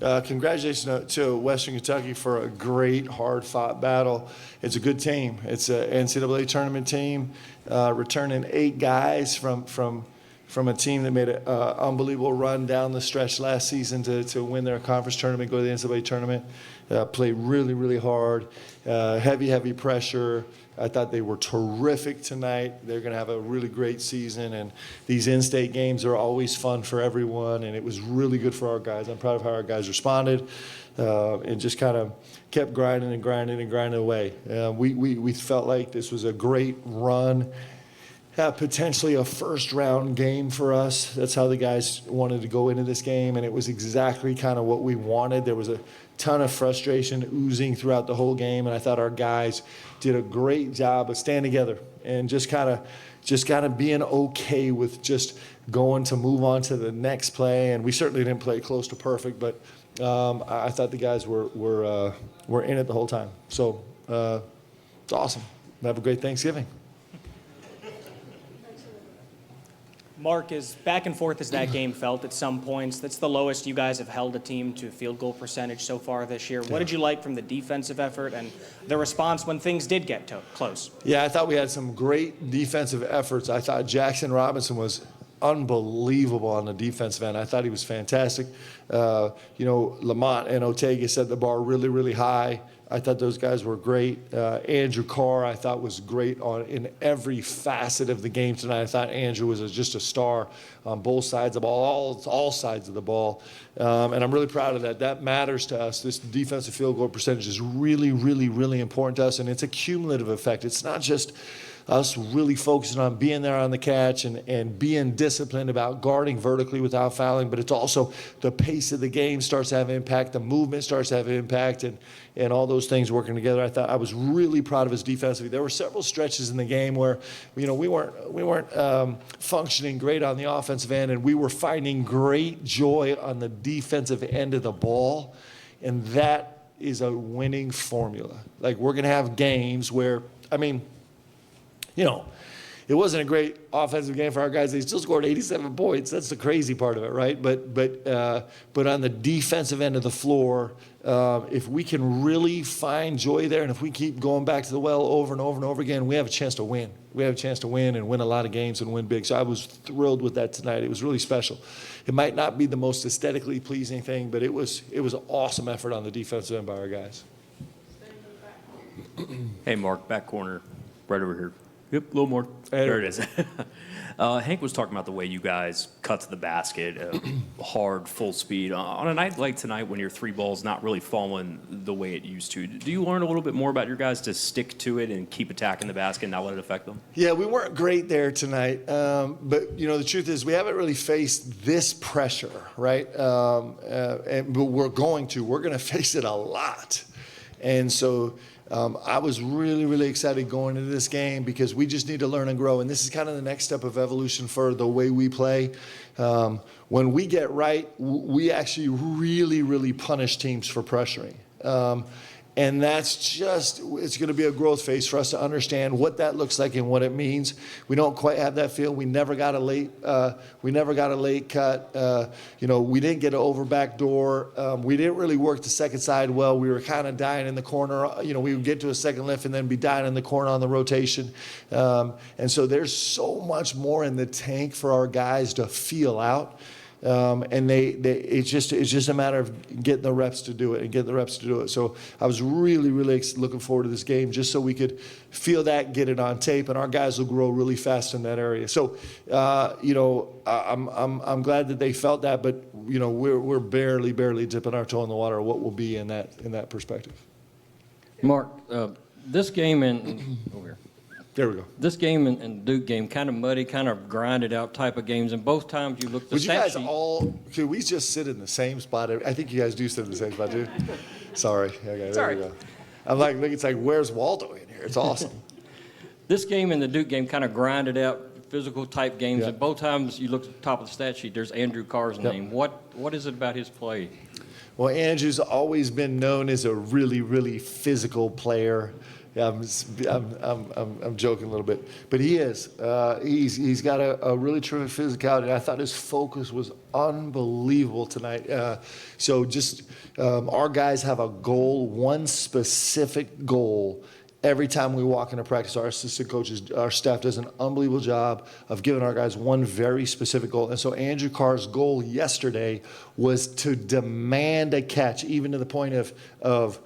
Congratulations to Western Kentucky for a great, hard-fought battle. It's a good team. It's an NCAA tournament team, returning 8 guys from a team that made an unbelievable run down the stretch last season to win their conference tournament, go to the NCAA tournament. Played really, really hard, heavy pressure. I thought they were terrific tonight. They're going to have a really great season, and these in-state games are always fun for everyone, and it was really good for our guys. I'm proud of how our guys responded and just kind of kept grinding away. We felt like this was a great run, potentially a first-round game for us. That's how the guys wanted to go into this game, and it was exactly kind of what we wanted. There was a ton of frustration oozing throughout the whole game, and I thought our guys did a great job of staying together and just kind of being okay with just going to move on to the next play. And we certainly didn't play close to perfect, but I thought the guys were in it the whole time. So it's awesome. Have a great Thanksgiving. Mark, as back and forth as that game felt at some points, that's the lowest you guys have held a team to field goal percentage so far this year. What did you like from the defensive effort and the response when things did get close? Yeah, I thought we had some great defensive efforts. I thought Jackson Robinson was unbelievable on the defensive end. I thought he was fantastic. Lamont and Otega set the bar really, really high. I thought those guys were great. Andrew Carr, I thought, was great in every facet of the game tonight. I thought Andrew was just a star on both sides of the ball, all sides of the ball. And I'm really proud of that. That matters to us. This defensive field goal percentage is really, really, really important to us, and it's a cumulative effect. It's not just us really focusing on being there on the catch and being disciplined about guarding vertically without fouling, but it's also the pace of the game starts to have impact, the movement starts to have impact, and all those things working together. I was really proud of us defensively. There were several stretches in the game where we weren't functioning great on the offensive end, and we were finding great joy on the defensive end of the ball, and that is a winning formula. Like, we're going to have games where, it wasn't a great offensive game for our guys. They still scored 87 points. That's the crazy part of it, right? But on the defensive end of the floor, if we can really find joy there, and if we keep going back to the well over and over and over again, we have a chance to win. We have a chance to win and win a lot of games and win big. So I was thrilled with that tonight. It was really special. It might not be the most aesthetically pleasing thing, but it was an awesome effort on the defensive end by our guys. Hey, Mark, back corner, right over here. Yep, a little more. Hey. There it is. Hank was talking about the way you guys cut to the basket, hard, full speed. On a night like tonight when your 3 ball's not really falling the way it used to, do you learn a little bit more about your guys to stick to it and keep attacking the basket and not let it affect them? Yeah, we weren't great there tonight. But, the truth is we haven't really faced this pressure, right? But we're going to face it a lot. And so I was really, really excited going into this game because we just need to learn and grow. And this is kind of the next step of evolution for the way we play. When we get right, we actually really, really punish teams for pressuring. And that's it's going to be a growth phase for us to understand what that looks like and what it means. We don't quite have that feel. We never got a late cut. We didn't get an over back door. We didn't really work the second side well. We were kind of dying in the corner. We would get to a second lift and then be dying in the corner on the rotation. And so there's so much more in the tank for our guys to feel out. And it's just a matter of getting the reps to do it. So I was really, really looking forward to this game just so we could feel that, get it on tape, and our guys will grow really fast in that area. So, I'm glad that they felt that, but we're barely dipping our toe in the water of what will be in that perspective. Mark, this game over here. There we go. This game and Duke game, kind of muddy, kind of grinded out type of games, and both times you look the stat sheet. Could we just sit in the same spot? I think you guys do sit in the same spot, too. Sorry. Okay, there we go. I'm like, it's like, where's Waldo in here? It's awesome. This game and the Duke game kind of grinded out physical type games, Yep. and both times you look at the top of the stat sheet, there's Andrew Carr's name. What is it about his play? Well, Andrew's always been known as a really, really physical player. Yeah, I'm joking a little bit, but he is. He's got a really terrific physicality. I thought his focus was unbelievable tonight. So just our guys have a goal, one specific goal. Every time we walk into practice, our assistant coaches, our staff does an unbelievable job of giving our guys one very specific goal. And so Andrew Carr's goal yesterday was to demand a catch, even to the point of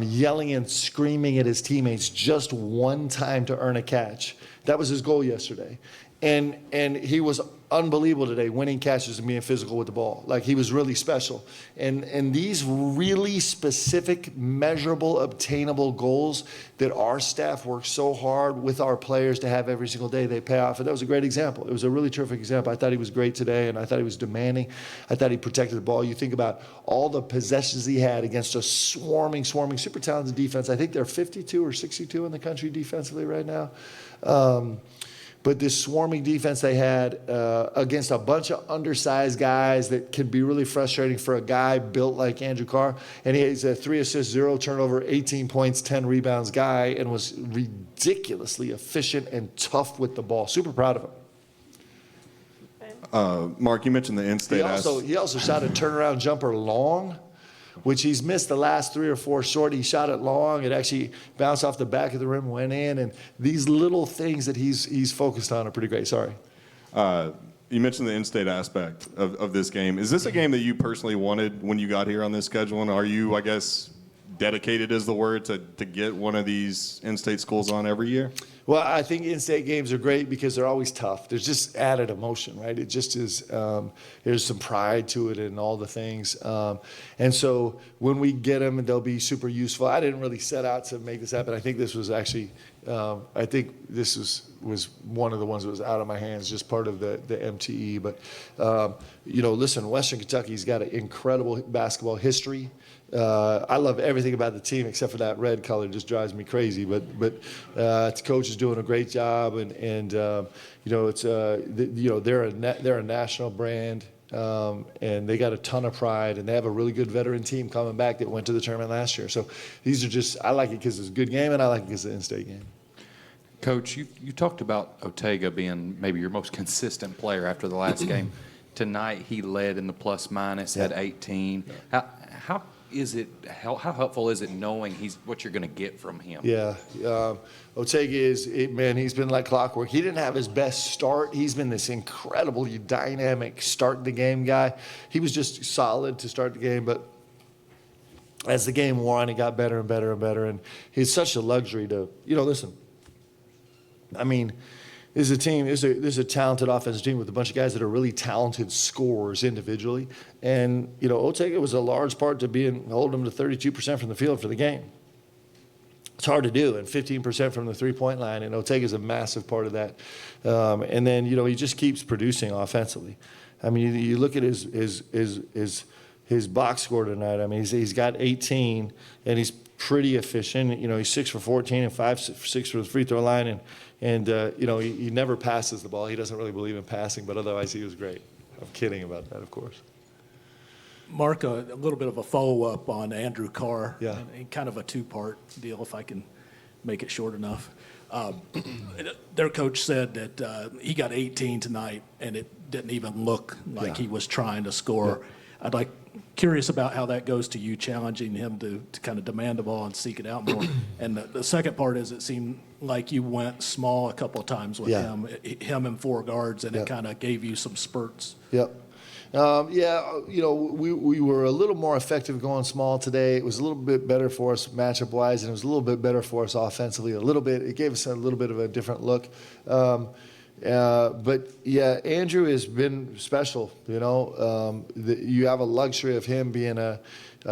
yelling and screaming at his teammates just one time to earn a catch. That was his goal yesterday. And he was unbelievable today, winning catches and being physical with the ball. Like, he was really special. And these really specific, measurable, obtainable goals that our staff works so hard with our players to have every single day, they pay off. And that was a great example. It was a really terrific example. I thought he was great today, and I thought he was demanding. I thought he protected the ball. You think about all the possessions he had against a swarming, super talented defense. I think they're 52 or 62 in the country defensively right now. But this swarming defense they had against a bunch of undersized guys that can be really frustrating for a guy built like Andrew Carr. And he's a 3 assists, 0 turnover, 18 points, 10 rebounds guy, and was ridiculously efficient and tough with the ball. Super proud of him. Mark, you mentioned the in-state. He also shot a turnaround jumper long, which he's missed the last 3 or 4 short. He shot it long. It actually bounced off the back of the rim, went in. And these little things that he's focused on are pretty great. Sorry. You mentioned the in-state aspect of this game. Is this a game that you personally wanted when you got here on this schedule? And are you, I guess, dedicated is the word to get one of these in-state schools on every year? Well, I think in-state games are great because they're always tough. There's just added emotion, right? It just is, there's some pride to it and all the things. And so when we get them, they'll be super useful. I didn't really set out to make this happen. I think this was actually, I think this was one of the ones that was out of my hands, just part of the MTE. But, listen, Western Kentucky's got an incredible basketball history. I love everything about the team except for that red color. It just drives me crazy. But the coach is doing a great job, and it's they're a national brand, and they got a ton of pride, and they have a really good veteran team coming back that went to the tournament last year. So these are just, I like it because it's a good game, and I like it because it's an in-state game. Coach, you talked about Ortega being maybe your most consistent player after the last game. Tonight he led in the plus minus, had 18. How helpful is it knowing what you're going to get from him? Yeah, Ortega he's been like clockwork. He didn't have his best start. He's been this incredibly dynamic start the game guy. He was just solid to start the game, but as the game wore on, he got better and better and better. And he's such a luxury to, listen, I mean, this is a talented offensive team with a bunch of guys that are really talented scorers individually. And, Ortega was a large part to hold them to 32% from the field for the game. It's hard to do, and 15% from the three-point line, and Ortega's a massive part of that. And then, he just keeps producing offensively. I mean, you look at his box score tonight. I mean, he's got 18, and he's pretty efficient. He's 6 for 14 and 5 for 6 for the free throw line, and he never passes the ball. He doesn't really believe in passing, but otherwise he was great. I'm kidding about that, of course. Mark, a little bit of a follow-up on Andrew Carr. Yeah. And kind of a two-part deal, if I can make it short enough. Their coach said that he got 18 tonight, and it didn't even look like he was trying to score. Yeah. Curious about how that goes to you, challenging him to kind of demand the ball and seek it out more. And the second part is it seemed like you went small a couple of times with him and 4 guards, and it kind of gave you some spurts. Yep. We were a little more effective going small today. It was a little bit better for us matchup-wise, and it was a little bit better for us offensively. It gave us a little bit of a different look. Andrew has been special. You have a luxury of him being a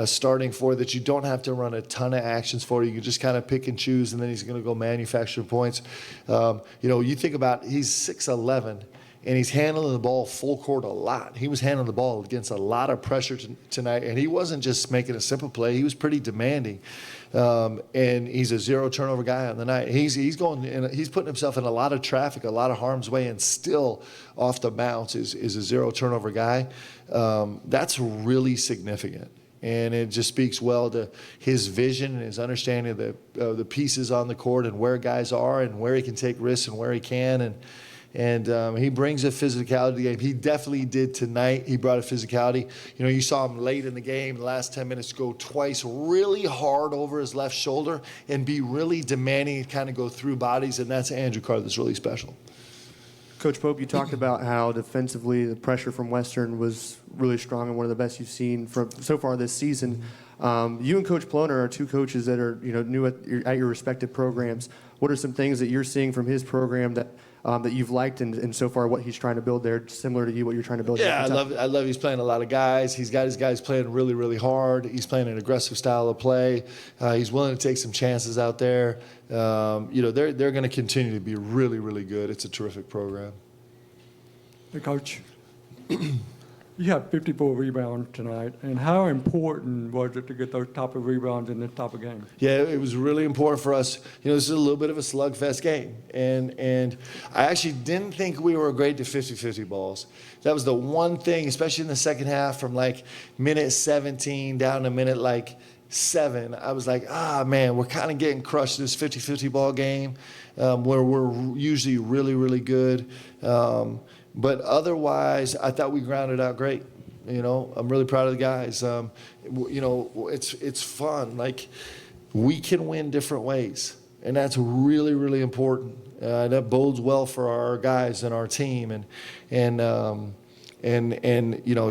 starting four that you don't have to run a ton of actions for. You can just kind of pick and choose, and then he's going to go manufacture points. You think about he's 6'11", and he's handling the ball full court a lot. He was handling the ball against a lot of pressure tonight, and he wasn't just making a simple play. He was pretty demanding. And he's a 0 turnover guy on the night. He's putting himself in a lot of traffic, a lot of harm's way, and still off the bounce is a 0 turnover guy. That's really significant. And it just speaks well to his vision and his understanding of the pieces on the court and where guys are and where he can take risks and where he can. And he brings a physicality to the game. He definitely did tonight. He brought a physicality. You know, you saw him late in the game, the last 10 minutes, go twice really hard over his left shoulder and be really demanding and kind of go through bodies. And that's Andrew Carr that's really special. Coach Pope, you talked about how defensively the pressure from Western was really strong and one of the best you've seen from so far this season. You and Coach Ploner are two coaches that are new at your respective programs. What are some things that you're seeing from his program that you've liked and so far what he's trying to build there, similar to you, what you're trying to build? Yeah, I love he's playing a lot of guys. He's got his guys playing really, really hard. He's playing an aggressive style of play. He's willing to take some chances out there. They're going to continue to be really, really good. It's a terrific program. Hey, Coach, you have 54 rebounds tonight, and how important was it to get those type of rebounds in this type of game? Yeah, it was really important for us. This is a little bit of a slugfest game, and I actually didn't think we were great to 50-50 balls. That was the one thing, especially in the second half, from like minute 17 down to minute 7. I was like, man, we're kind of getting crushed in this 50-50 ball game, where we're usually really, really good. But otherwise, I thought we grounded out great. I'm really proud of the guys. It's fun. Like, we can win different ways, and that's really, really important. That bodes well for our guys and our team. And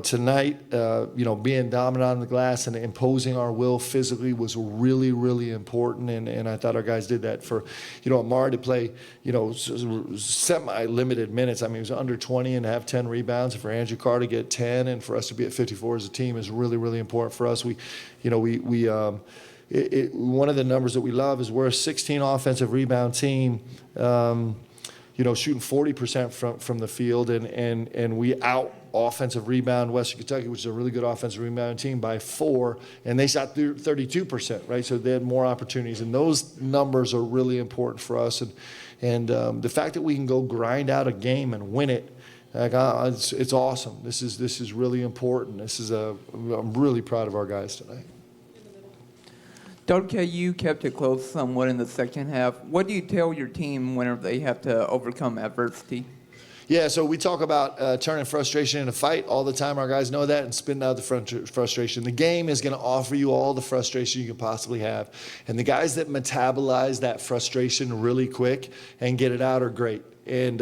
tonight, being dominant on the glass and imposing our will physically was really, really important. And I thought our guys did that. For, Amar to play, semi-limited minutes. I mean, he was under 20 and have 10 rebounds. And for Andrew Carr to get 10 and for us to be at 54 as a team is really, really important for us. One of the numbers that we love is we're a 16 offensive rebound team. Shooting 40% from the field, and we out offensive rebound Western Kentucky, which is a really good offensive rebound team, by 4, and they shot 32%, right? So they had more opportunities, and those numbers are really important for us. And the fact that we can go grind out a game and win it, it's awesome. This is really important. I'm really proud of our guys tonight. WKU kept it close somewhat in the second half. What do you tell your team whenever they have to overcome adversity? Yeah, so we talk about turning frustration into fight all the time. Our guys know that, and spitting out the frustration. The game is going to offer you all the frustration you can possibly have. And the guys that metabolize that frustration really quick and get it out are great. And,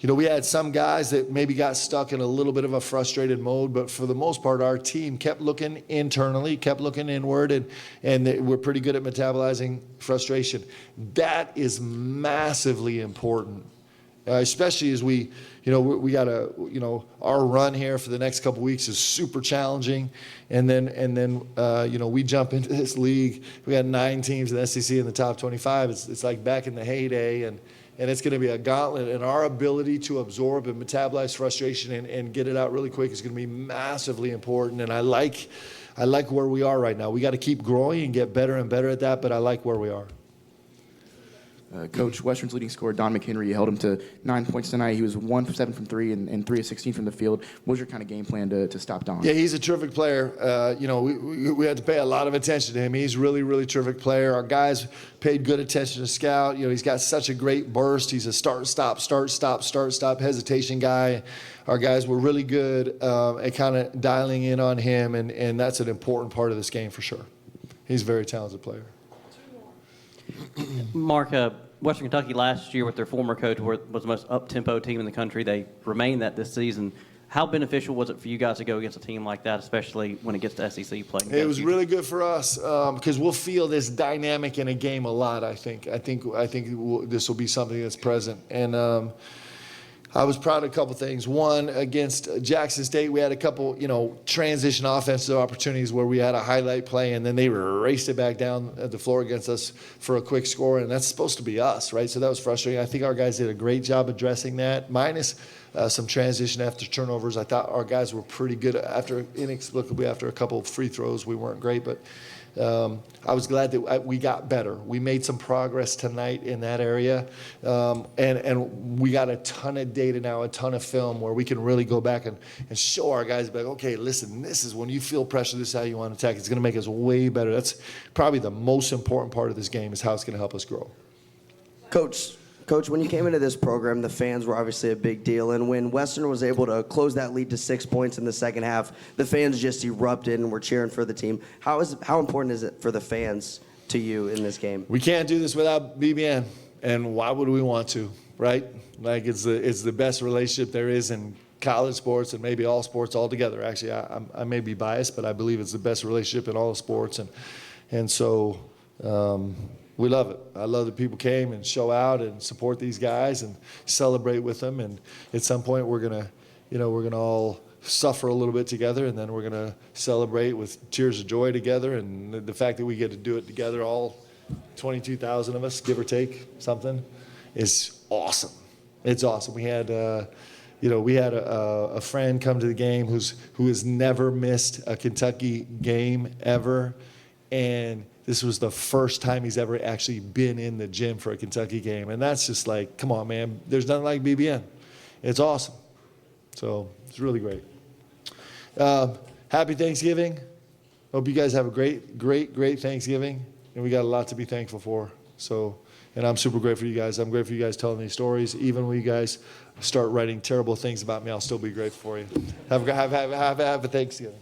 we had some guys that maybe got stuck in a little bit of a frustrated mode, but for the most part, our team kept looking internally, kept looking inward, and we're pretty good at metabolizing frustration. That is massively important, especially as we got our run here for the next couple weeks is super challenging. And then we jump into this league. We got 9 teams in the SEC in the top 25. It's like back in the heyday, and it's going to be a gauntlet, and our ability to absorb and metabolize frustration and get it out really quick is going to be massively important. And I like where we are right now. We got to keep growing and get better and better at that, but I like where we are. Coach, Western's leading scorer, Don McHenry, you held him to 9 points tonight. He was 1 for 7 from 3 and 3 of 16 from the field. What was your kind of game plan to stop Don? Yeah, he's a terrific player. We had to pay a lot of attention to him. He's really, really terrific player. Our guys paid good attention to scout. He's got such a great burst. He's a start, stop hesitation guy. Our guys were really good at kind of dialing in on him, and that's an important part of this game for sure. He's a very talented player. Mark, Western Kentucky last year with their former coach was the most up-tempo team in the country. They remained that this season. How beneficial was it for you guys to go against a team like that, especially when it gets to SEC play? It was really good for us because we'll feel this dynamic in a game a lot. I think this will be something that's present. And I was proud of a couple things. One, against Jackson State, we had a couple, transition offensive opportunities where we had a highlight play, and then they raced it back down the floor against us for a quick score, and that's supposed to be us, right? So that was frustrating. I think our guys did a great job addressing that, minus some transition after turnovers. I thought our guys were pretty good inexplicably after a couple of free throws. We weren't great, but I was glad that we got better. We made some progress tonight in that area, and we got a ton of data now, a ton of film where we can really go back and show our guys, like, okay, listen, this is when you feel pressure, this is how you want to attack. It's going to make us way better. That's probably the most important part of this game is how it's going to help us grow. Coach, when you came into this program, the fans were obviously a big deal, and when Western was able to close that lead to 6 points in the second half, the fans just erupted and were cheering for the team. How important is it for the fans to you in this game? We can't do this without BBN, and why would we want to, right? Like, it's the best relationship there is in college sports and maybe all sports altogether. Actually, I may be biased, but I believe it's the best relationship in all sports, and so we love it. I love that people came and show out and support these guys and celebrate with them. And at some point, we're gonna all suffer a little bit together, and then we're gonna celebrate with tears of joy together. And the fact that we get to do it together, all 22,000 of us, give or take something, is awesome. It's awesome. We had a friend come to the game who has never missed a Kentucky game ever, and this was the first time he's ever actually been in the gym for a Kentucky game. And that's just like, come on, man. There's nothing like BBN. It's awesome. So it's really great. Happy Thanksgiving. Hope you guys have a great Thanksgiving. And we got a lot to be thankful for. So, and I'm super grateful for you guys. I'm grateful for you guys telling these stories. Even when you guys start writing terrible things about me, I'll still be grateful for you. Have a Thanksgiving.